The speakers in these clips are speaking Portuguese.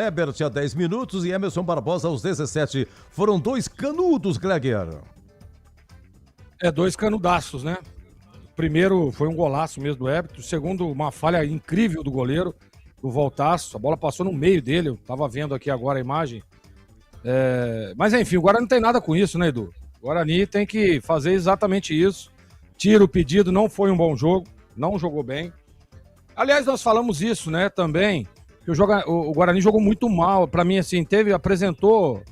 Herbert a 10 minutos e Emerson Barbosa aos 17. Foram dois canudos, Gleger. Dois canudaços, né? O primeiro foi um golaço mesmo do Herbert. O segundo, uma falha incrível do goleiro, do Voltaço. A bola passou no meio dele. Eu tava vendo aqui agora a imagem. Mas enfim, o Guarani não tem nada com isso, né, Edu? O Guarani tem que fazer exatamente isso. Tira o pedido, não foi um bom jogo. Não jogou bem. Aliás, nós falamos isso, né, também. Que o Guarani jogou muito mal. Para mim, assim, apresentou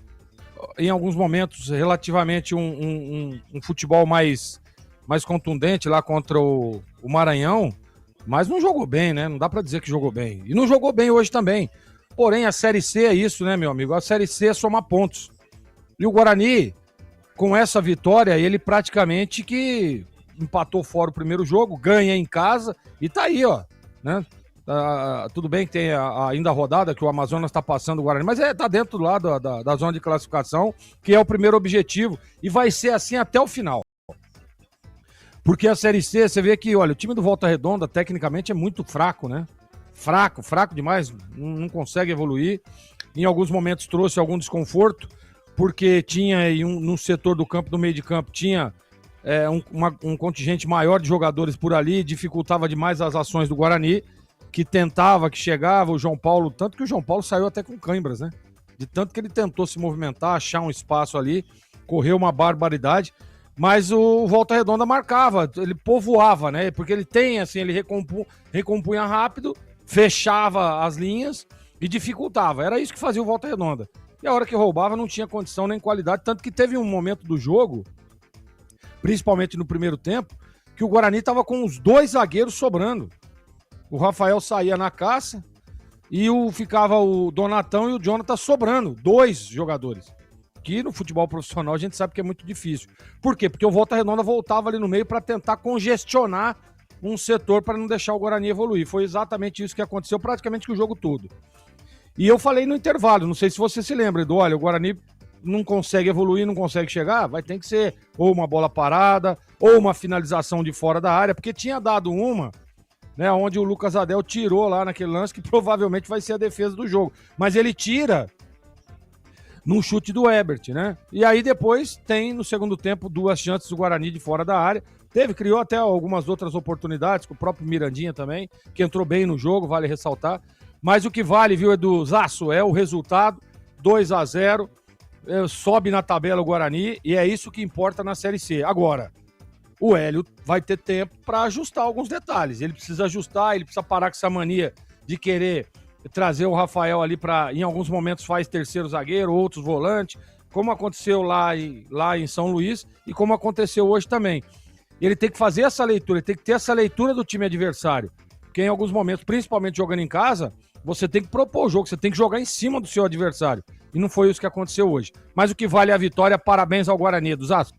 em alguns momentos relativamente um futebol mais contundente lá contra o Maranhão, mas não jogou bem, né? Não dá para dizer que jogou bem. E não jogou bem hoje também. Porém, a Série C é isso, né, meu amigo? A Série C é somar pontos. E o Guarani, com essa vitória, ele praticamente que empatou fora o primeiro jogo, ganha em casa e tá aí, ó, né? Tudo bem que tem ainda a rodada que o Amazonas está passando o Guarani, mas tá dentro lá da zona de classificação, que é o primeiro objetivo, e vai ser assim até o final. Porque a Série C, você vê que, olha, o time do Volta Redonda, tecnicamente, é muito fraco, né? Fraco demais, não consegue evoluir. Em alguns momentos trouxe algum desconforto, porque tinha no setor do campo, no meio de campo, tinha um contingente maior de jogadores por ali, dificultava demais as ações do Guarani, que tentava, que chegava, o João Paulo, tanto que o João Paulo saiu até com câimbras, né? De tanto que ele tentou se movimentar, achar um espaço ali, correu uma barbaridade, mas o Volta Redonda marcava, ele povoava, né? Porque ele tem, assim, ele recompunha rápido, fechava as linhas e dificultava. Era isso que fazia o Volta Redonda. E a hora que roubava não tinha condição nem qualidade, tanto que teve um momento do jogo, principalmente no primeiro tempo, que o Guarani estava com os dois zagueiros sobrando. O Rafael saía na caça e ficava o Donatão e o Jonathan sobrando. Dois jogadores. Que no futebol profissional a gente sabe que é muito difícil. Por quê? Porque o Volta Redonda voltava ali no meio para tentar congestionar um setor para não deixar o Guarani evoluir. Foi exatamente isso que aconteceu praticamente o jogo todo. E eu falei no intervalo, não sei se você se lembra, Edu, olha, o Guarani não consegue evoluir, não consegue chegar, vai ter que ser ou uma bola parada ou uma finalização de fora da área, porque tinha dado uma, né, onde o Lucas Adel tirou lá naquele lance, que provavelmente vai ser a defesa do jogo. Mas ele tira num chute do Herbert, né? E aí depois tem, no segundo tempo, duas chances do Guarani de fora da área. Criou até algumas outras oportunidades, com o próprio Mirandinha também, que entrou bem no jogo, vale ressaltar. Mas o que vale, viu, Edu Zaço, é o resultado, 2-0, sobe na tabela o Guarani, e é isso que importa na Série C. Agora, o Hélio vai ter tempo para ajustar alguns detalhes. Ele precisa ajustar, ele precisa parar com essa mania de querer trazer o Rafael ali para, em alguns momentos, faz terceiro zagueiro, outros volante, como aconteceu lá em São Luís e como aconteceu hoje também. Ele tem que fazer essa leitura, ele tem que ter essa leitura do time adversário. Porque em alguns momentos, principalmente jogando em casa, você tem que propor o jogo, você tem que jogar em cima do seu adversário. E não foi isso que aconteceu hoje. Mas o que vale é a vitória, parabéns ao Guarani, dos Astros.